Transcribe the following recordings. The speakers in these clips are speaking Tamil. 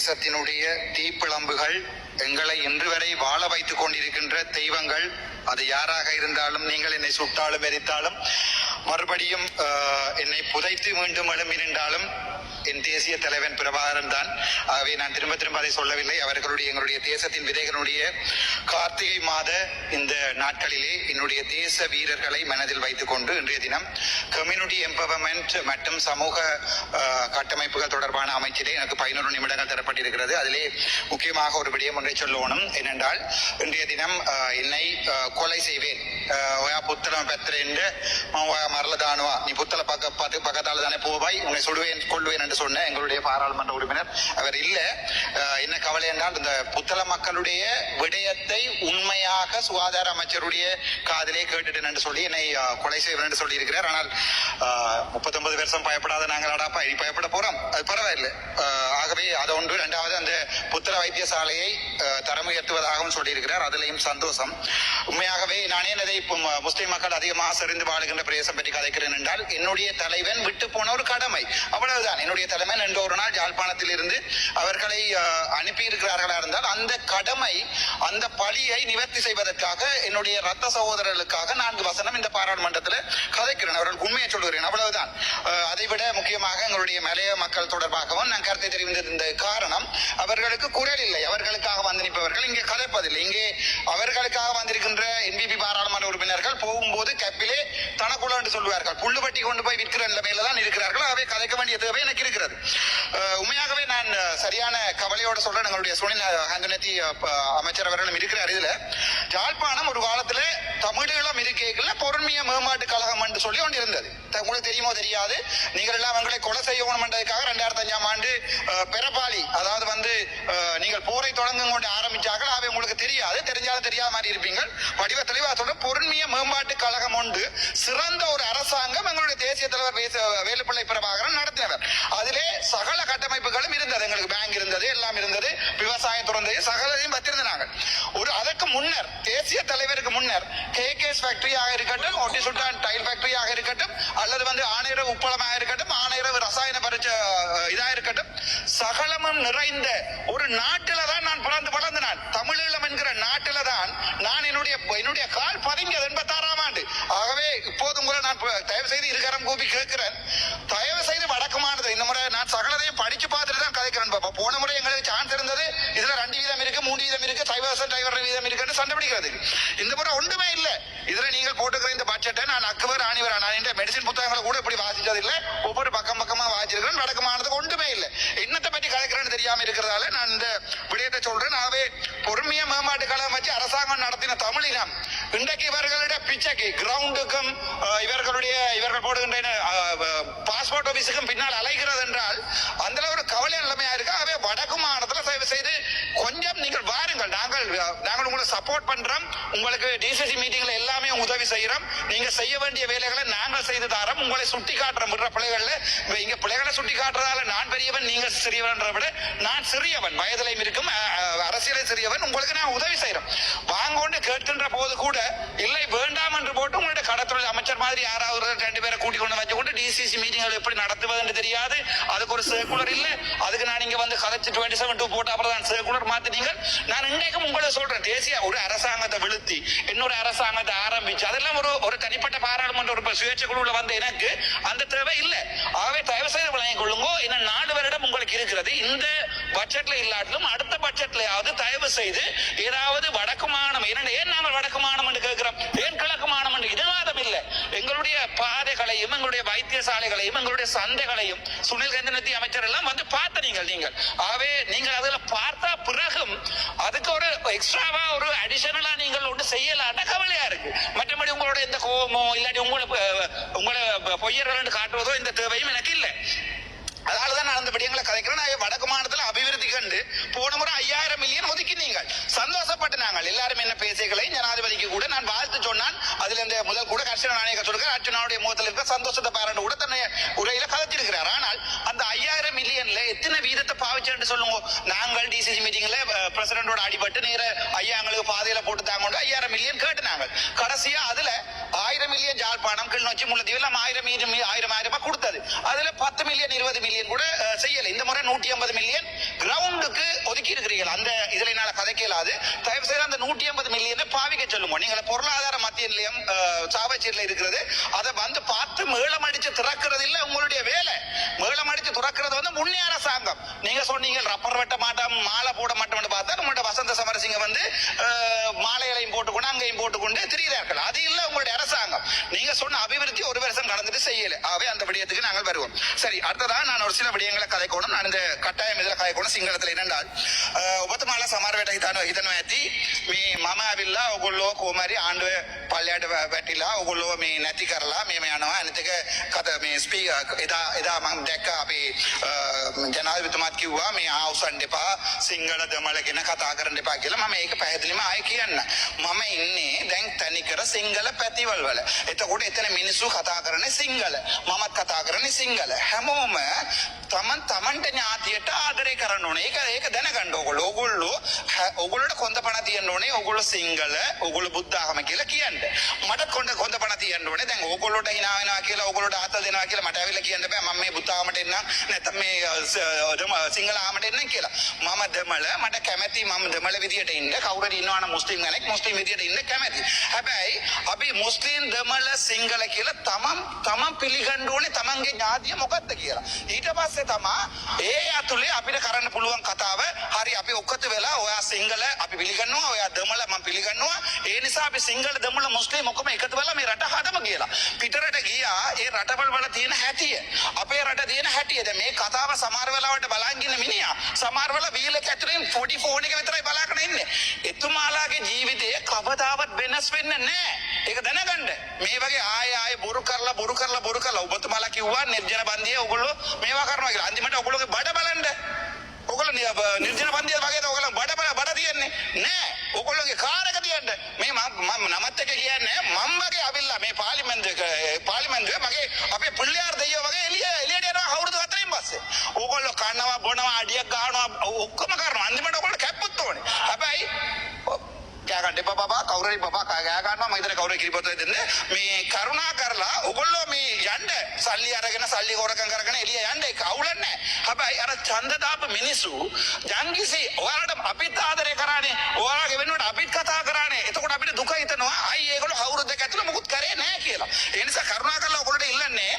தேசத்தினுடைய தீப்பிழம்புகள், எங்களை இன்று வரை வாழ வைத்துக் கொண்டிருக்கின்ற தெய்வங்கள், அது யாராக இருந்தாலும், நீங்கள் என்னை சுட்டாலும் எரித்தாலும் மறுபடியும் என்னை புதைத்து மீண்டும் எழும்பினாலும் என் தேசிய தலைவன் பிரபாகரன் தான். ஆகவே நான் திரும்ப திரும்ப அதை சொல்லவில்லை. அவர்களுடைய எங்களுடைய தேசத்தின் விதைகளுடைய கார்த்திகை மாத இந்த நாட்களிலே என்னுடைய தேச வீரர்களை மனதில் வைத்துக் கொண்டு இன்றைய தினம் கம்யூனிட்டி எம்பவர்மெண்ட் மற்றும் சமூக கட்டமைப்புகள் தொடர்பான அமைச்சிலே எனக்கு 11 நிமிடங்கள் தரப்பட்டிருக்கிறது. அதிலே முக்கியமாக ஒரு விடயம் ஒன்றை சொல்லணும். என்னென்றால், இன்றைய தினம் என்னை கொலை செய்வேன், புத்தளம் பெற்றேன், மரலதானுவா, நீ புத்தள பக்கத்தால் தானே போவாய், உன்னை சுடுவேன் கொள்வேன் என்று சொன்ன எங்களுடைய பாராளுமன்ற உறுப்பினர் அவர் இல்ல. என்ன கவலை என்றால், இந்த புத்தள மக்களுடைய விடயத்தை உண்மையாக சுகாதார அமைச்சருடைய காதிலே கேட்டுட்டேன் என்று சொல்லி என்னை கொலை செய்வேன் என்று சொல்லி இருக்கிறார். ஆனால் 39 வருஷம் பயப்படாத நாங்கள் அடாப்பா இனி பயப்பட போறோம், அது பரவாயில்லை. ஆகவே அது ஒன்று. இரண்டாவது, அந்த புத்தள வைத்தியசாலையை தரம் உயர்த்துவதாகவும் சொல்லியிருக்கிறார். அதிலையும் சந்தோஷம். உண்மையாகவே நானே அதை முஸ்லிம் மக்கள் அதிகமாக செறிந்து வாழுகின்ற பிரதேசம் பற்றி கதைக்கிறேன் என்றால், என்னுடைய தலைவன் விட்டு போன ஒரு கடமை, அவ்வளவுதான். என்னுடைய தலைவன் என்ற ஒரு நாள் யாழ்ப்பாணத்தில் இருந்து அவர்களை அனுப்பி இருக்கிறார்களா இருந்தால், அந்த கடமை, அந்த பழியை நிவர்த்தி செய்வதற்காக என்னுடைய ரத்த சகோதரர்களுக்காக 4 வசனம் இந்த பாராளுமன்றத்தில் கதைக்கிறேன். அவர்கள் உண்மையை சொல்லுகிறேன், அவ்வளவுதான். அதைவிட முக்கியமாக எங்களுடைய மலைய மக்கள் தொடர்பாகவும் நான் கருத்தை தெரிவித்திருந்த காரணம், அவர்களுக்கு குரல் இல்லை. அவர்களுக்காக வந்து நிற்பவர்கள் இங்கே கதைப்பதில்லை. இங்கே அவர்களுக்காக வந்திருக்கின்ற என்பிபி பாராளுமன்ற உறுப்பினர்கள் போகும்போது கப்பிலே தனக்குள்ள என்று சொல்வார்கள், புல்லுபட்டி கொண்டு போய் விற்கிற நிலைமையில தான் இருக்கிறார்கள். அவை கதைக்க வேண்டிய தேவை எனக்கு இருக்கிறது. உண்மையாகவே நான் சரியான கவலையோட சொல்றேன். எங்களுடைய சுனில் ஹந்தனத்தி அமைச்சர் அவர்களும் இருக்கிறார். இதுல யாழ்ப்பாணம் ஒரு காலத்துல தமிழீழம் இருக்கைகள்ல பொருண்மைய மேம்பாட்டு கழகம் என்று சொல்லி ஒன்று இருந்தது. உங்களுக்கு தெரியுமோ தெரியாது. நீங்கள் எல்லாம் அவங்களை கொலை செய்யணும் என்றதுக்காக 2005ஆம் ஆண்டு பெரபாலி, அதாவது வந்து நீங்கள் போரை தொடங்கும் கொண்டு ஆரம்பிச்சார்கள். அவை உங்களுக்கு தெரியாது, தெரிஞ்சாலும் தெரியாத மாதிரி இருப்பீங்கள். வடிவ தெளிவா சொல்ற பொருண்மைய மேம்பாட்டு கழகம் ஒன்று சிறந்த ஒரு அரசாங்கம் எங்களுடைய தேசிய தலைவர் வேலுப்பிள்ளை பிரபாகரன் நடத்தினவர். அதிலே சகல கட்டமைப்புகளும் இருந்தது. எங்களுக்கு பேங்க் இருந்தது, எல்லாம் இருந்தது, விவசாயம் துறந்தது, சகலையும் வச்சிருந்தாங்க. ஒரு அதற்கு முன்னர், தேசிய தலைவருக்கு முன்னர், கேகேஎஸ் ஃபேக்டரியாக இருக்கட்டும், ஒட்டி சுல்தான் டைல் ஃபேக்டரியாக இருக்கட்டும், அல்லது வந்து ஆணையரவு உப்பளமாக இருக்கட்டும், ஆணையரவு ரசாயன பரிச்ச இதா இருக்கட்டும், சகலமும் நிறைந்த ஒரு நாட்டில தான் நான் பிறந்து நான் தமிழீழம் என்கிற நாட்டில தான் நான் என்னுடைய கால் பதிஞ்சது 86ஆம் ஆண்டு. ஆகவே இப்போதும் கூட நான் தயவு செய்து இருகரம் கூப்பி கேட்கிறேன், தயவு செய்து வடக்குமானது இந்த முறை நான் சகலதையும் படிச்சு பார்த்துட்டு தான் கதைக்கிறேன். பாப்பா, போன முறை எங்களுக்கு சான்ஸ் இருந்தது, இதுல 2 வீதம் இருக்கு, 3 வீதம் இருக்கு, டிரைவர் வீதம் இருக்குன்னு சண்டை பிடிக்கிறதுக்கு. இந்த முறை ஒன்றுமே இல்லை. இதுல நீங்கள் போட்டுக்கிற இந்த பட்ஜெட்டை நான் அக்குவர் ஆணிவர், நான் இந்த மெடிசின் புத்தகங்களை கூட இப்படி வாசிச்சது இல்லை. ஒவ்வொரு பக்கமா வாசிச்சிருக்கிறேன். வடக்குமானதுக்கு ஒன்றுமே இல்லை. என்னத்தை பற்றி கதைக்கிறேன்னு தெரியாம இருக்கிறதால நான் இந்த விடயத்தை சொல்றேன். ஆகவே பொறுமைய மேம்பாட்டு கழகம் வச்சு அரசாங்கம் நடத்தின தமிழினம் இன்றைக்கு இவர்களுடைய பிச்சைக்கு, கிரவுண்டுக்கும் இவர்கள் போடுகின்ற பாஸ்போர்ட் ஆபீஸுக்கும் பின்னால் அலைகிறது என்றால் அந்த ஒரு கவலை நிலைமையா இருக்கு. ஆகவே வடக்கு மாநிலத்தில் தயவு செய்து கொஞ்சம் நீங்கள் வாருங்கள். நாங்கள் உங்களுக்கு சப்போர்ட் பண்றோம். உங்களுக்கு டிசிசி மீட்டிங்ல எல்லாமே உதவி செய்யறோம். நீங்க செய்ய வேண்டிய வேலைகளை நாங்கள் செய்து தரோம். உங்களை சுட்டி காட்டுறோம். பிள்ளைகள்ல இங்க பிள்ளைகளை சுட்டி காட்டுறதால நான் பெரியவன், நீங்க சிறியவன் விட நான் சிறியவன், வயதிலையும் இருக்கும், அரசியலை சிறியவன். உங்களுக்கு நான் உதவி செய்யறோம். வாங்கொண்டு கேட்கின்ற போது கூட இல்லை வேண்டாம் என்று போட்டு உங்களுடைய கடற்தொழில் அமைச்சர் மாதிரி யாராவது 2 பேரை கூட்டிக் கொண்டு வச்சு கொண்டு டிசிசி மீட்டிங் எப்படி நடத்துவது என்று தெரியாது. அதுக்கு ஒரு சர்க்குலர் இல்ல. அதுக்கு நான் இங்க வந்து கதைச்சு 27 போட்டு அப்புறம் தான் சர்க்குலர் மாத்தினீங்க. நான் இன்றைக்கும் உங்களை சொல்றேன், தேசிய ஒரு அரசாங்கத்தை விழுத்தி இன்னொரு அரசாங்கத்தை ஆரம்பிச்சு அதெல்லாம் ஒரு தனிப்பட்ட பாராளுமன்ற ஒரு சுயேட்சை குழுல வந்து எனக்கு அந்த தேவை இல்லை. ஆகவே தயவு செய்து வழங்கிக் கொள்ளுங்கோ. இன்னும் 4 வருடம் உங்களுக்கு இருக்கிறது. இந்த பட்ஜெட்ல இல்லாட்டிலும் அடுத்த பட்ஜெட்லயாவது தயவு செய்து ஏதாவது வடக்கு மாநிலம், ஏன் நாங்கள் வடக்கு மாநிலம் என்று கேட்கிறோம், ஏன் கிழக்கு மாநிலம் என்று இதுவாதம் இல்லை. எங்களுடைய பாதைகளையும் எங்களுடைய வைத்தியசாலைகளையும் எங்களுடைய சந்தைகளையும் சுனில் கந்தனத்தி அமைச்சர் எல்லாம் வந்து பார்த்த நீங்கள் ஆகவே நீங்கள் அதுல பார்த்தா பிறகும் அதுக்கு ஒரு எக்ஸ்ட்ராவா ஒரு அடிஷனலா நீங்கள் ஒன்று செய்யலான்னா கவலையா இருக்கு. மற்றபடி உங்களோட எந்த கோபமோ இல்லாட்டி உங்களை பொய்யர்கள் காட்டுவதோ இந்த தேவையும் எனக்கு இல்லை. அதனாலதான் நான் அந்த விடயங்களை கதைக்கிறேன். வடக்கு மாநிலத்தில் அபிவிருத்தி கண்டு போன முறை 5000 மில்லியன் ஒதுக்கினீங்க, சந்தோஷப்பட்டு நாங்கள் எல்லாரும் என்ன பேசுகளை ஜனாதிபதிக்கு கூட நான் வாழ்த்து சொன்னான். அதுல இந்த முதல் கூட அர்ச்சனா நாயகர் சொல்லுங்க, அர்ச்சனாவுடைய முகத்தில் இருக்க சந்தோஷத்தை பாராட்டு கூட தன்னை உரையில கதைச்சிருக்கிறார். ஆனால் அந்த 5000 மில்லியன்ல எத்தனை வீதத்தை பாவிச்சேன்னு சொல்லுங்க. நாங்கள் டிசிசி மீட்டிங்ல பிரசிடண்டோட அடிபட்டு நேர ஐயா எங்களுக்கு பாதையில போட்டு தாங்க 5000 மில்லியன் கேட்டுனாங்க. கடைசியா அதுல 1000 மில்லியன் ஜாழ்ப்பாணம், கிளிநொச்சி, முல்லைத்தீவு எல்லாம் 1000 கொடுத்தது. அதுல 10 மில்லியன் 20 மில்லியன் கூட செய்யல. இந்த முறை 150 மில்லியன் கிரவுண்டுக்கு கதைக்கலாது. தயவு செய்து அந்த 150 மில்லியனை பாவிக்க சொல்லுங்க. நீங்க பொருளாதார மத்திய நிலையம் சாவச்சேரியில் இருக்கிறது, அதை வந்து பார்த்து மேளம் அடிச்சு திறக்கிறது இல்ல உங்களுடைய வேலை. மேளம் அடிச்சு திறக்கிறது வந்து முன்னே அரசாங்கம். நீங்க சொன்னீங்க ரப்பர் வெட்ட மாட்டோம், மாலை போட மாட்டோம்னு பார்த்தா உங்களோட வசந்த சமரசிங்க வந்து மாலைகளையும் போட்டுக்கொண்டு அங்கேயும் போட்டுக்கொண்டு திரிகிறார்கள். அது இல்ல உங்களுடைய அரசாங்கம். நீங்க சொன்ன அபிவிருத்தி ஒரு வருஷம் கடந்துட்டு செய்யல. ஆகவே அந்த விடயத்துக்கு நாங்கள் வருவோம். சரி, அடுத்ததான் நான் ஒரு சில விடயங்களை கதைக்கணும். நான் இந்த கட்டாயம் இதில் கதைக்கணும் சிங்களத்தில் என்னென்றால் ඔබතුමාලා සමහර වෙලට හිතනවා ඇති මේ මම ඇවිල්ලා ඔයගොල්ලෝ කොහමරි ආණ්ඩුව පල්ලයට වැටිලා ඔයගොල්ලෝ මේ නැති කරලා මේම යනවා. අනිත් එක කත මේ ස්පීකර් එදා මම දැක්ක අපේ ජනාධිපතිතුමාත් කිව්වා මේ ආවුසන් දෙපා සිංහල දෙමළ ගැන කතා කරන්න එපා කියලා. මම ඒක පැහැදිලිවම ආයෙ කියන්න. මම ඉන්නේ දැන් තනිකර සිංහල පැතිවල් වල. එතකොට එතන මිනිස්සු කතා කරන්නේ සිංහල, මමත් කතා කරන්නේ සිංහල. හැමෝම තමන්ට ඥාතියට ආදරය කරන්න ඕනේ. ඒක දැනගන්න ඕගොල්ලෝට කොන්ද පණ තියන්න ඕනේ. ඕගොල්ලෝ සිංහල, ඕගොල්ලෝ බුද්ධ ආගම කියලා කියන්න. මටත් කොන්ද පණ තියන්න ඕනේ. දැන් ඕගොල්ලෝට hina වෙනවා කියලා, ඕගොල්ලෝට ආතල් දෙනවා කියලා මට ඇවිල්ලා කියන්න බෑ මම මේ බුද්ධ ආගමට එන්නම් නැත්නම් මේ සිංහල ආගමට එන්නම් කියලා. මම දෙමළ, මට කැමැති මම දෙමළ විදියට ඉන්න. කවුරුද ඉන්නවනම් මුස්ලිම් කෙනෙක් මුස්ලිම් විදියට ඉන්න කැමැති. හැබැයි අපි මුස්ලිම් දෙමළ සිංහල කියලා තමන් පිළිගන්න ඕනේ තමන්ගේ ඥාතිය මොකක්ද කියලා. ඊට පස්සේ තමා ඒ අතුලේ අපිට කරන්න පුළුවන් කතාව හරි අපි ඔක්කොත් වෙලා ඔයා සිංහල අපි පිළිගන්නවා, ඔයා දෙමළ මම පිළිගන්නවා. ඒ නිසා අපි සිංහල දෙමළ මුස්ලිම් ඔක්කොම එකතු වෙලා මේ රට හදමු කියලා. පිටරට ගියා ඒ රටවල් වල තියෙන හැටිය, අපේ රට තියෙන හැටිය. දැන් මේ කතාව සමහර වෙලාවට බලන් ඉන්න මිනිහා සමහර වෙලාව වීලක ඇතුලෙන් පොඩි ෆෝන් එක විතරයි බලාගෙන ඉන්නේ. එතුමාලාගේ ජීවිතය කවදාවත් වෙනස් වෙන්නේ නැහැ. ඒක දැනගන්න. මේ වගේ ආයෙ බොරු කරලා ඔබතුමාලා කිව්වා නිර්ජන බන්දියේ ඔයගොල්ලෝ මේවා කරනවා කියලා. අන්තිමට ඔයගොල්ලෝගේ බඩ බලන්න. ඔයගොල්ලෝ නිර්ජන බන්දියේ වගේ ඔයගොල්ලෝ බඩ තියන්නේ නෑ. ඔයගොල්ලෝගේ කාර් එක තියන්න. මේ මම නමත් එක කියන්නේ මම වගේ අවිල්ලා මේ පාර්ලිමේන්තුවේ මගේ අපේ පුල්ලියාර දෙයියෝ වගේ එළියට යනවා අවුරුදු 4න් පස්සේ. ඔයගොල්ලෝ කනවා බොනවා අඩියක් ගන්නවා ඔක්කොම කරනවා. අන්තිමට ඔයගොල්ලෝ කැප්පුත් ඕනේ. හැබැයි කෑගන්න එපා බබා, කවුරුරි බබා කෑ ගන්නවා. මම හිතන්නේ කවුරුරි කිරිපොත දෙන්නේ. මේ කරුණා කරලා ඔයගොල්ලෝ මේ යන්න සල්ලි අරගෙන සල්ලි හොරකම් කරගෙන එළිය යන්න. ඒක අවුලක් නැහැ. හැබැයි අර ඡන්ද දාප මිනිස්සු ජංගිසි ඔයාලට අපිත් ආදරය කරානේ, ඔයාලගේ වෙනුවට අපිත් කතා කරානේ. එතකොට අපිට දුක හිතනවා අයි ඒගොල්ලෝ අවුරුදු දෙක ඇතුළත මුකුත් කරේ නැහැ කියලා. ඒ නිසා කරුණා කරලා ඔයගොල්ලෝට ඉල්ලන්නේ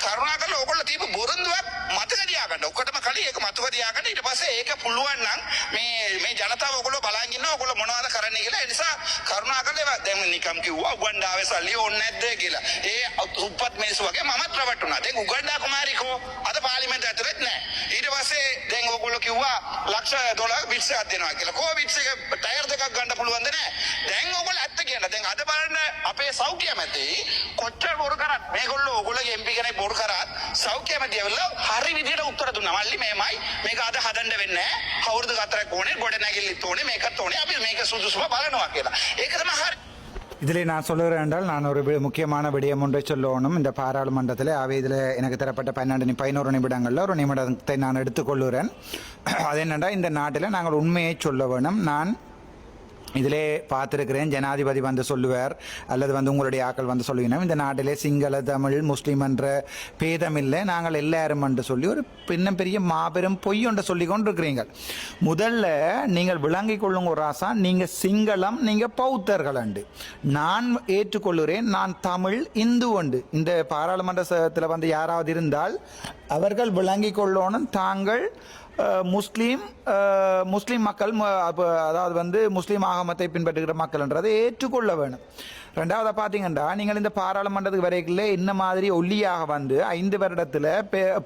කරුණා කරලා ඔයගොල්ලෝ දීපු බොරොන්දුවක් මතක තියාගන්න. ඔක්කොටම කලින් ඒක මතක තියාගන්න. ඊට පස්සේ ඒක පුළුවන් නම් මේ ජනතාව ඔයගොල්ලෝ බලන් ඉන්නවා ඔයගොල්ලෝ මොනවද කරන්නේ කියලා. ඒ නිසා කරුණා කරලා දැන් නිකම් කිව්වා උගන්ඩාවේ සල්ලි ඕනේ නැද්ද කියලා. ඒ උපත් මිනිස්සු වගේ මමත් රවට්ටුණා. දැන් උගන්ඩා කුමාරිකෝ අද පාර්ලිමේන්තුව ඇතුළෙත් නැහැ. ඊට පස්සේ දැන් ඔයගොල්ලෝ කිව්වා $1,00,000 විත්ස් එකක් දෙනවා කියලා. කොහොම විත්ස් එක ටයර් දෙකක් ගන්න පුළුවන්ද නැහැ. දැන් ඔයගොල්ලෝ ඇත්ත කියන්න. දැන් අද බලන්න අපේ සෞඛ්‍ය මැදේ කොච්චර බොරු කරත් මේගොල්ලෝ ඔයගොල්ලෝගේ MP කෙනෙක් බොරු කරත් සෞඛ්‍ය මැදේ ඇවිල්ලා හරි විදියට උත්තර දුන්නා. මල්ලි මේමයි මේක අද හදන්න වෙන්නේ නැහැ. අවුරුදු 4ක් ඕනේ, ගොඩ නැගිල්ලත් ඕනේ, මේකත් ඕනේ. අපි මේක සුදුසුම බලනවා කියලා. ඒක තමයි හරි. இதில் நான் சொல்லுகிறேன் என்றால் நான் ஒரு முக்கியமான விடயம் ஒன்றை சொல்லணும். இந்த பாராளுமன்றத்தில் அவை இதில் எனக்கு தரப்பட்ட 11 நிமிடங்களில் ஒரு நிமிடத்தை நான் எடுத்துக்கொள்கிறேன். அது என்னென்னா இந்த நாட்டில் நாங்கள் உண்மையை சொல்ல வேணும். நான் இதிலே பார்த்துருக்கிறேன், ஜனாதிபதி வந்து சொல்லுவார் அல்லது வந்து உங்களுடைய ஆக்கள் வந்து சொல்லுவீங்க இந்த நாட்டிலே சிங்கள தமிழ் முஸ்லீம் என்ற பேதமில்லை, நாங்கள் எல்லாரும் என்று சொல்லி ஒரு இன்னும் பெரிய மாபெரும் பொய் ஒன்றை சொல்லி கொண்டிருக்கிறீங்க. முதல்ல நீங்கள் விளங்கிக் கொள்ளுங்க ஒரு ராசா, நீங்கள் சிங்களம், நீங்கள் பௌத்தர்கள் அண்டு. நான் ஏற்றுக்கொள்கிறேன், நான் தமிழ் இந்து உண்டு. இந்த பாராளுமன்றத்தில் வந்து யாராவது இருந்தால் அவர்கள் விளங்கிக் கொள்ளணும் தாங்கள் முஸ்லீம் மக்கள், அதாவது வந்து முஸ்லீம் ஆகமத்தை பின்பற்றுகிற மக்கள் என்றதை ஏற்றுக்கொள்ள வேணும். ரெண்டாவது பார்த்தீங்கன்னா நீங்கள் இந்த பாராளுமன்றத்துக்கு வரைக்குள்ள என்ன மாதிரி ஒல்லியாக வந்து 5 வருடத்தில்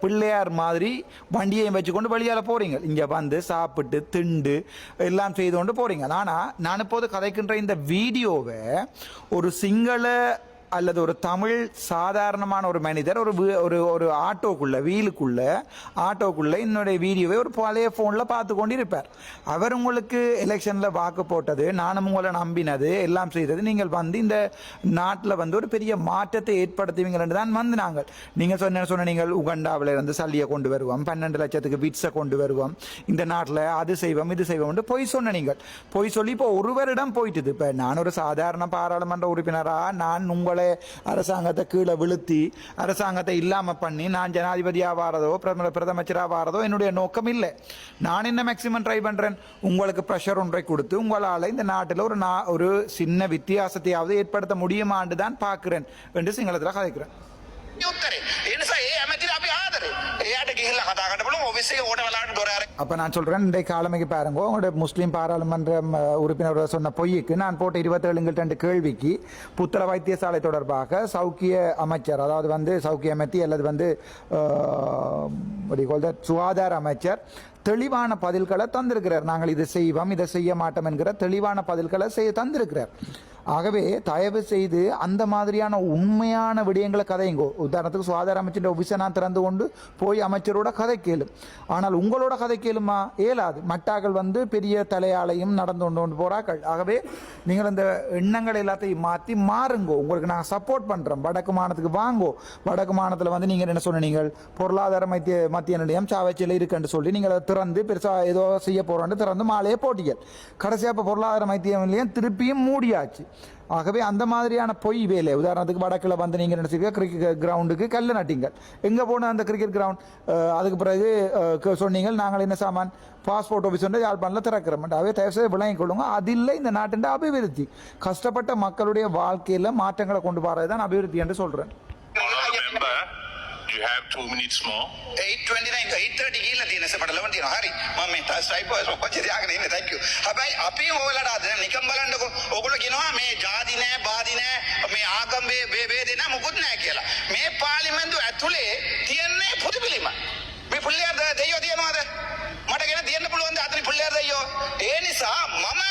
பிள்ளையார் மாதிரி வண்டியை வச்சுக்கொண்டு வழியால் போகிறீங்க. இங்கே வந்து சாப்பிட்டு திண்டு எல்லாம் செய்து கொண்டு போகிறீங்க. ஆனால் நான் இப்போது கதைக்கின்ற இந்த வீடியோவை ஒரு சிங்கள அல்லது ஒரு தமிழ் சாதாரணமான ஒரு மனிதர் ஒரு ஆட்டோக்குள்ள என்னுடைய வீடியோவை ஒரு பழைய ஃபோனில் பார்த்து கொண்டு இருப்பார். அவர் உங்களுக்கு எலெக்ஷனில் வாக்கு போட்டது, நானும் உங்களை நம்பினது எல்லாம் செய்தது, நீங்கள் வந்து இந்த நாட்டில் வந்து ஒரு பெரிய மாற்றத்தை ஏற்படுத்துவீங்க தான் வந்து நாங்கள் நீங்கள் சொன்ன நீங்கள் உகண்டாவில் இருந்து சல்லியை கொண்டு வருவோம், 12 லட்சத்துக்கு விட்ஸை கொண்டு வருவோம், இந்த நாட்டில் அது செய்வோம் இது செய்வோம் பொய் சொன்ன நீங்கள். பொய் சொல்லி இப்போ ஒரு வருடம் போயிட்டுது. இப்போ நான் ஒரு சாதாரண பாராளுமன்ற உறுப்பினராக நான் உங்களை எங்களை அரசாங்கத்தை கீழே விழுத்தி அரசாங்கத்தை இல்லாமல் பண்ணி நான் ஜனாதிபதியாக வாரதோ பிரதமச்சராக வாரதோ என்னுடைய நோக்கம் இல்லை. நான் என்ன மேக்சிமம் ட்ரை பண்ணுறேன், உங்களுக்கு ப்ரெஷர் ஒன்றை கொடுத்து உங்களால் இந்த நாட்டில் ஒரு சின்ன வித்தியாசத்தையாவது ஏற்படுத்த முடியுமான்னு தான் பார்க்குறேன் என்று சிங்களத்தில் கதைக்கிறேன். அப்ப நான் சொல்றேன், இந்த காலமைக்கு பாருங்க, உங்களோட முஸ்லீம் பாராளுமன்ற உறுப்பினர் சொன்ன பொய்க்கு நான் போட்ட 27 கேள்விக்கு புத்தள வைத்தியசாலை தொடர்பாக சௌக்கிய அமைச்சர், அதாவது வந்து சௌக்கிய அமைத்தி அல்லது சுகாதார அமைச்சர் தெளிவான பதில்களை தந்திருக்கிறார். நாங்கள் இதை செய்வோம் இதை செய்ய மாட்டோம் என்கிற தெளிவான பதில்களை தந்திருக்கிறார். ஆகவே தயவு செய்து அந்த மாதிரியான உண்மையான விடயங்களை கதைங்கோ. உதாரணத்துக்கு சுகாதார அமைச்சர் ஆஃபீஸை நான் திறந்து கொண்டு போய் அமைச்சரோட கதை கேளும். ஆனால் உங்களோட கதை கேளுமா? இயலாது. மட்டாக்கள் வந்து பெரிய தலையாலையும் நடந்து கொண்டு போறாக்கள். ஆகவே நீங்கள் அந்த எண்ணங்கள் எல்லாத்தையும் மாற்றி மாறுங்கோ. உங்களுக்கு நாங்கள் சப்போர்ட் பண்ணுறோம். வடக்கு மாநிலத்துக்கு வாங்கோ. வடக்கு மாநிலத்தில் வந்து நீங்கள் என்ன சொன்னீங்க, பொருளாதார மத்திய நிலையம் சாவச்சியில் இருக்குன்னு சொல்லி நீங்கள் அதை திறந்து பெருசாக ஏதோ செய்ய போகிறோன்னு திறந்து மாலையே போட்டிகள். கடைசியாக இப்போ பொருளாதார மத்திய நிலையம் திருப்பியும் மூடியாச்சு. ஆகவே அந்த மாதிரியான பொய் வேலை, உதாரணத்துக்கு வடக்கில் வந்து நீங்கள் நினைச்சிருக்க கிரிக்கெட் கிரவுண்டுக்கு கல் நட்டிங்க, எங்கே போன அந்த கிரிக்கெட் கிரவுண்ட், அதுக்கு பிறகு சொன்னீங்க நாங்கள் என்ன சாமான் பாஸ்போர்ட் ஆஃபீஸ் வந்து யாழ்ப்பாணத்தில் திறக்கிறோம். அவை தயவுசெய்து விளங்கிக் கொள்ளுங்க. அதில் இந்த நாட்டின் அபிவிருத்தி, கஷ்டப்பட்ட மக்களுடைய வாழ்க்கையில் மாற்றங்களை கொண்டு வரது தான் அபிவிருத்தி என்று சொல்கிறேன். You have 2 minutes more. 8:29 8:30 ගිහිල්ලා තියෙන සපඩලම තියෙනවා. හරි. මම මේ ස්ට්‍රයිපර්ස් ඔක්කොම තියාගෙන ඉන්නේ. thank you. හැබැයි අපි ඔයාලට අද නිකම් බලන්නකෝ. ඔයගොල්ලෝ කියනවා මේ ජාති නෑ, බාදි නෑ, මේ ආගම් ભેද නෑ, මොකුත් නෑ කියලා. මේ පාර්ලිමේන්තුව ඇතුලේ තියන්නේ පුදු පිළිම. මේ පුල්ලියර දෙයියෝ තියනවාද? මට කියන තියන්න පුළුවන් ද අතනි පුල්ලියර දෙයියෝ? ඒ නිසා මම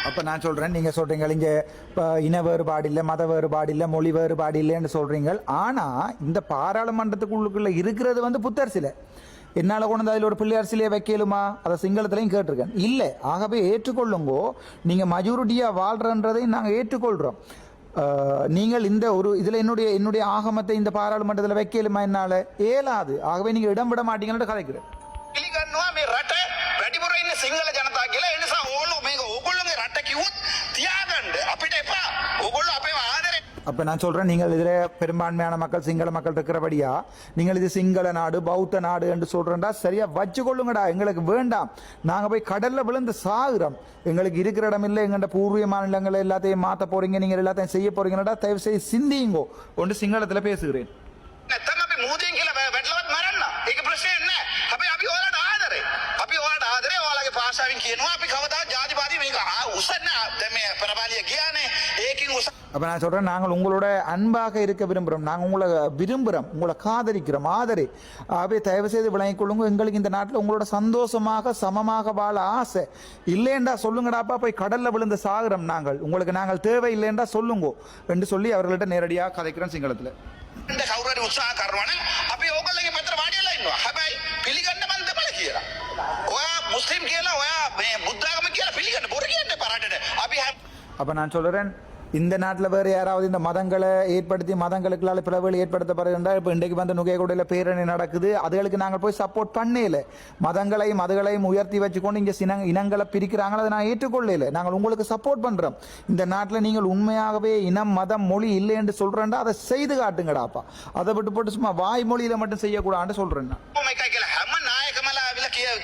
அப்போ நான் சொல்கிறேன், நீங்கள் சொல்கிறீங்க இங்கே இப்போ இன வேறுபாடு இல்லை, மத வேறுபாடு இல்லை, மொழி வேறுபாடு இல்லைன்னு சொல்கிறீங்க. ஆனால் இந்த பாராளுமன்றத்துக்குள்ளுக்குள்ளே இருக்கிறது வந்து புத்தர் சிலை. என்னால் கொண்டு அதில் ஒரு பிள்ளையார் சிலையை வைக்கலுமா? அதை சிங்களத்திலையும் கேட்டிருக்கேன். இல்லை. ஆகவே ஏற்றுக்கொள்ளுங்கோ. நீங்கள் மெஜாரிட்டியாக வாழ்கிறன்றதையும் நாங்கள் ஏற்றுக்கொள்கிறோம். நீங்கள் இந்த ஒரு இதில் என்னுடைய ஆகமத்தை இந்த பாராளுமன்றத்தில் வைக்கலுமா? என்னால் இயலாது. ஆகவே நீங்கள் இடம் விட மாட்டீங்கன்னு கதைக்கிறேன். සිංහල ජනතා කියලා ඒ නිසා ඕගොල්ලෝ මේක ඕගොල්ලෝගේ රට කිව්වොත් තියාගන්න අපිට එපා. ඕගොල්ලෝ අපේව ආදරේ. அப்போ நான் சொல்கிறேன், நீங்கள் இதில் பெரும்பான்மையான மக்கள் சிங்கள மக்கள் இருக்கிறபடியா நீங்கள் இது சிங்கள நாடு பௌத்த நாடு என்று சொல்கிறேன்டா சரியா வச்சுக்கொள்ளுங்கடா. எங்களுக்கு வேண்டாம். நாங்கள் போய் கடலில் விழுந்து சாகுறோம். எங்களுக்கு இருக்கிற இடம் இல்லை. எங்கள்ட பூர்வீக மாநிலங்களை எல்லாத்தையும் மாற்ற போகிறீங்க, நீங்கள் எல்லாத்தையும் செய்ய போகிறீங்கடா. தயவு செய்து சிந்திங்கோ ஒன்று சிங்களத்தில் பேசுகிறேன். මූදීන් කියලා වැටලවත් මරන්න. ඒක ප්‍රශ්නේ නෑ. හැබැයි අපි ඔයාලට ආදරේ. අපි ඔයාලට ආදරේ. ඔයාලගේ භාෂාවෙන් කියනවා අපි කවදාවත් ජාතිවාදී මේක උසන්න දැන් මේ පරමාලිය කියන්නේ ඒකින් උස. அப்போ நான் சொல்கிறேன், நாங்கள் உங்களோட அன்பாக இருக்க விரும்புகிறோம். நாங்கள் உங்களை விரும்புகிறோம், உங்களை காதலிக்கிறோம், ஆதரே. ஆகவே தயவு செய்து விளங்கிக் கொள்ளுங்க. எங்களுக்கு இந்த நாட்டில் உங்களோட சந்தோஷமாக சமமாக வாழ ஆசை. இல்லைண்டா சொல்லுங்கடாப்பா, போய் கடலில் விழுந்து சாகுறோம் நாங்கள். உங்களுக்கு நாங்கள் தேவை இல்லைண்டா சொல்லுங்கோ என்று சொல்லி அவர்கள்ட்ட நேரடியாக கதைக்கிறோம் சிங்களத்தில். இந்த கௌரவ உற்சாக කරනවා නම් අපි ඕගොල්ලෝගේ පැත්තට වාඩිලා ඉන්නවා. හැබැයි පිළිගන්න මන් දෙපළ කියලා. ඔයා මුස්ලිම් කියලා ඔයා මේ බුද්ධ ආගම කියලා පිළිගන්න බොරු කියන්නේ පරාටට. අපි அப்போ நான் சொல்கிறேன், இந்த நாட்டில் வேறு யாராவது இந்த மதங்களை ஏற்படுத்தி மதங்களுக்குள்ளால பிளவுகள் ஏற்படுத்தப்படுகின்றால், இப்போ இன்றைக்கு வந்து நுகையகுடையில் பேரணி நடக்குது, அதுகளுக்கு நாங்கள் போய் சப்போர்ட் பண்ணல. மதங்களையும் உயர்த்தி வச்சுக்கொண்டு இங்கே இனங்களை பிரிக்கிறாங்களோ அதை நான் ஏற்றுக்கொள்ளல. நாங்கள் உங்களுக்கு சப்போர்ட் பண்ணுறோம். இந்த நாட்டில் நீங்கள் உண்மையாகவே இனம் மதம் மொழி இல்லை என்று சொல்கிறேன்டா அதை செய்து காட்டுங்கடாப்பா. அதை விட்டு போட்டு சும்மா வாய்மொழியில் மட்டும் செய்யக்கூடாதுன்னு சொல்கிறேன்.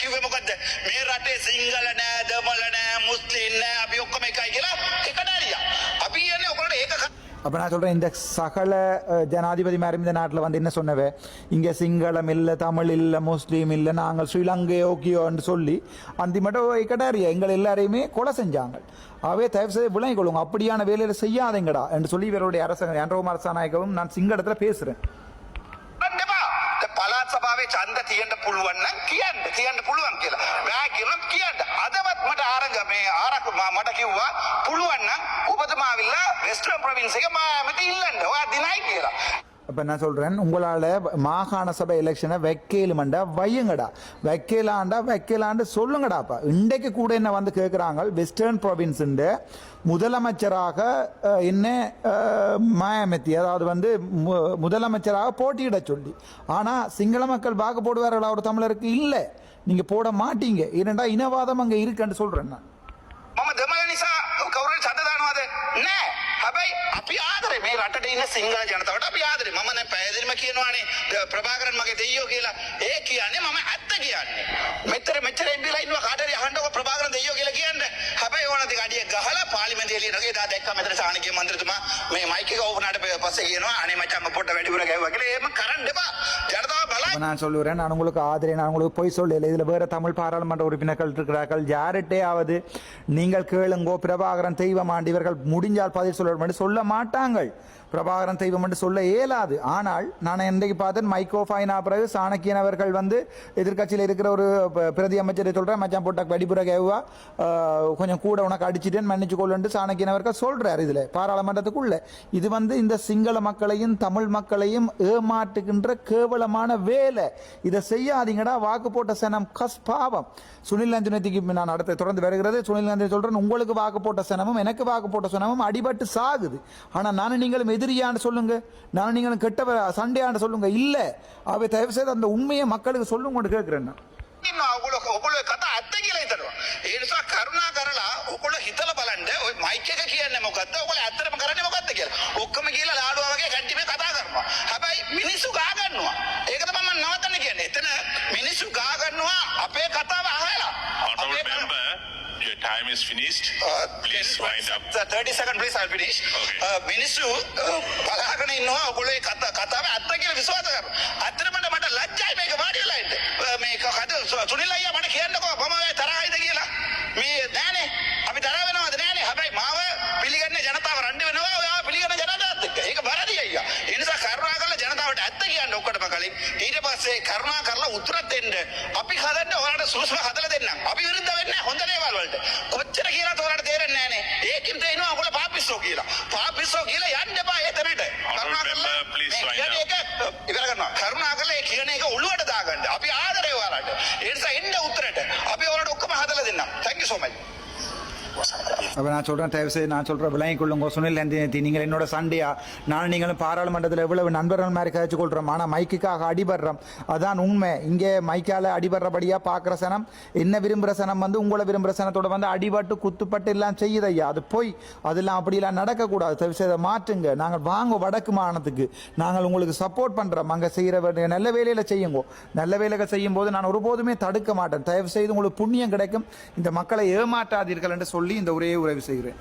කිව්වේ මොකද්ද? මේ රටේ සිංහල නෑ, දමල නෑ, මුස්ලිම් නෑ, අපි ඔක්කොම එකයි කියලා එකට ඇරියා. අපි කියන්නේ ඔයගොල්ලෝ ඒක. அப்போ நான் சொல்கிறேன், இந்த சகல ஜனாதிபதி மாதிரி இந்த நாட்டில் வந்து என்ன சொன்னவே, இங்கே சிங்களம் இல்லை, தமிழ் இல்லை, முஸ்லீம் இல்லை, நாங்கள் ஸ்ரீலங்கையோக்கியோன்னு சொல்லி அந்திமட்டம் இக்கட்டாரியா எங்கள் எல்லாரையுமே கொலை செஞ்சாங்க. ஆகவே தயவு செய்து விளங்கிக் கொள்ளுங்க. அப்படியான வேலையில் செய்யாதீங்கடா என்று சொல்லி இவருடைய அரசாங்கம் அன்ரோகுமார திசாநாயக்கவும் நான் சிங்களத்தில் பேசுகிறேன். පළාත් සභාවේ ඡන්ද තියෙන්න පුළුවන් නම් කියන්න පුළුවන් කියලා. බෑ කියනවා කියන්න. අදවත් මට මට කිව්වා පුළුවන් නම් ඔබතුමාවිල්ලා වෙස්ටර්න් ප්‍රොවින්ස් එකේ මාමෙති ඉල්ලන්න. ඔයා දිනයි කියලා. அப்போ நான் சொல்கிறேன், உங்களால் மாகாண சபை எலெக்ஷனை வைக்கலுமெண்டா வையுங்கடா. வைக்கலாண்டு சொல்லுங்கடாப்பா. இன்றைக்கு கூட என்ன வந்து கேட்குறாங்க, வெஸ்டர்ன் ப்ரொவின்ஸுண்டு முதலமைச்சராக என்ன மாயாமத்தி, அதாவது வந்து முதலமைச்சராக போட்டியிட சொல்லி. ஆனால் சிங்கள மக்கள் வாக்கு போடுவார்களா ஒரு தமிழருக்கு? இல்லை, நீங்கள் போட மாட்டீங்க. ஏனெண்டா இனவாதம் அங்கே இருக்குன்னு சொல்கிறேன் நான். මම දෙමළ නිසා කවුරුන් ඡන්ද දානවද? නෑ. හැබැයි අපි ආදරේ මේ රටට ඉන්න සිංහල ජනතාවට අපි ආදරේ. මම දැන් පැහැදිලිම කියනවානේ ප්‍රභාකරන් මගේ දෙයියෝ කියලා. ඒ කියන්නේ මම ඇත්ත කියන්නේ. මෙච්චර ඉඳලා ඉන්නවා කාටරි අහන්නකො ප්‍රභාකරන් දෙයියෝ කියලා කියන්නේ. හැබැයි ඕන දෙක අඩිය ගහලා පාර්ලිමේන්තුවේ එළියට ගියා. දැක්කම මෙතන සාහනකේ මන්ත්‍රීතුමා මේ මයික් එක ඕපනාට පස්සේ කියනවා අනේ මචං පොට වැඩිපුර ගැහුවා කියලා. එහෙම කරන්න එපා. ජනතාව බලයි. நான் சொல்லுறேன், நான் உங்களுக்கு ஆதரவு, நான் உங்களுக்கு பொய் சொல்லல. இதில் வேற தமிழ் பாராளுமன்ற உறுப்பினர்கள் இருக்கிறார்கள். யார்கிட்டையாவது நீங்கள் கேளுங்கோ பிரபாகரன் தெய்வமாண்டி இவர்கள் முடிஞ்சால் பதில் சொல்ல சொல்ல மாட்டாங்கள். பிரபாகரன் தெய்வம் என்று சொல்ல இயலாது. ஆனால் நான் இன்றைக்கு பார்த்தேன் மைக்கோ ஃபைனா பிறகு சாணக்கியன் அவர்கள் வந்து எதிர்கட்சியில் இருக்கிற ஒரு பிரதி அமைச்சரை சொல்கிறேன் மச்சான் போட்டாக் வெடிப்புற கேவா கொஞ்சம் கூட உனக்கு அடிச்சுட்டேன் மன்னிச்சு கொள்ளுண்டு சாணக்கியன் அவர்கள் சொல்கிறார். இதில் பாராளுமன்றத்துக்குள்ள இது வந்து இந்த சிங்கள மக்களையும் தமிழ் மக்களையும் ஏமாற்றுகின்ற கேவலமான வேலை. இதை செய்யாதீங்கடா. வாக்கு போட்ட சனம் பாவம். சுனில் நந்தினத்திக்கு நான் அடுத்த தொடர்ந்து வருகிறது. சுனில் நந்தினி சொல்கிறேன், உங்களுக்கு வாக்கு போட்ட சனமும் எனக்கு வாக்கு போட்ட சனமும் அடிபட்டு சாகுது. ஆனால் நானும் நீங்களும் எதிரியான்னு சொல்லுங்க, நான் நீங்களும் கெட்ட சண்டையான்னு சொல்லுங்க. இல்ல அவை தயவு செய்து அந்த உண்மையை மக்களுக்கு சொல்லுங்க கேட்கிறேன். ඔගොල්ලෝ කතා ඇත්ත කියලා හිතනවා. ඒ නිසා කරුණා කරලා ඔගොල්ලෝ හිතලා බලන්න ඔය මයික් එක කියන්නේ මොකද්ද? ඔයගොල්ලෝ ඇත්තටම කරන්නේ මොකද්ද කියලා. ඔක්කොම කියලා ලාඩුවා වගේ කැන්ටිමේ කතා කරනවා. හැබැයි මිනිස්සු ගා ගන්නවා. ඒක තමයි මම නවත්තන්න කියන්නේ. එතන මිනිස්සු ගා ගන්නවා අපේ කතාව අහලා. Honorable member, your time is finished. Please wind up. 30 seconds please, I'll finish. Okay. මිනිස්සු බලාගෙන ඉන්නවා ඔයගොල්ලෝ ඒ කතාව ඇත්ත කියලා විශ්වාස කරනවා. ඇත්තටම මට ලැජ්ජයි මේක වාඩි වෙලා ඉන්න. මේක කද සුනිල් අයියා මට කියන්නකෝ මම තරහයිද කියලා. මේ නෑනේ අපි තරහ වෙනවද නෑනේ. හැබැයි මාව පිළිගන්නේ ජනතාව රණ්ඩු වෙනවා. ඔයා පිළිගන්න ජනතාවත් එක්ක. ඒක වැරදි අයියා. ඒ නිසා කරුණා කරලා ජනතාවට ඇත්ත කියන්න ඔක්කොටම කලින්. ඊට පස්සේ කරුණා කරලා උත්තර දෙන්න. අපි හදන්න ඔයාලට සුසුම හදලා දෙන්නම්. අපි විරුද්ධ වෙන්නේ නැහැ හොඳ දේවල් වලට. කොච්චර කියලා ඔයාලට තේරෙන්නේ නෑනේ. ඒකින් තේිනවා ඔයගොල්ලෝ පාපිස්සෝ කියලා. පාපිස්සෝ කියලා යන්න එපා එතනට. කරුණා කරලා please මේ wind කියන එක ඉවර කරනවා. කරුණා කරලා ඒ කියන එක ඔළුවට දාගන්න. අපි ආදරේ ඔයාලට. ඒ නිසා එන්න උත්තරට. අපි ඔයාලට ඔක්කොම හදලා දෙන්නම්. Thank you so much. அப்போ நான் சொல்கிறேன், தயவு செய்து நான் சொல்கிற விளங்கி கொள்ளுங்க. சுனில் நந்தினி, நீங்கள் என்னோட சண்டையா நான் நீங்களும் பாராளுமன்றத்தில் எவ்வளவு நண்பர்கள் மாதிரி கழிச்சு கொள்கிறோம். ஆனால் மைக்குக்காக அடிபடுறோம். அதான் உண்மை. இங்கே மைக்கால் அடிபடுறபடியாக பார்க்குற சனம் என்ன விரும்புகிற சனம் வந்து உங்களை விரும்புகிற சனத்தோட வந்து அடிபட்டு குத்துப்பட்டு எல்லாம் செய்யுது ஐயா. அது போய் அதெல்லாம் அப்படிலாம் நடக்கக்கூடாது. தயவு செய்து மாற்றுங்க. நாங்கள் வாங்க வடக்கு மாகாணத்துக்கு நாங்கள் உங்களுக்கு சப்போர்ட் பண்ணுறோம். அங்கே செய்கிற நல்ல வேலையில் செய்யுங்க. நல்ல வேலைகள் செய்யும் போது நான் ஒருபோதுமே தடுக்க மாட்டேன். தயவு செய்து உங்களுக்கு புண்ணியம் கிடைக்கும். இந்த மக்களை ஏமாற்றாதீர்கள் என்று சொல்லி இந்த உரையை உறவு செய்கிறேன்.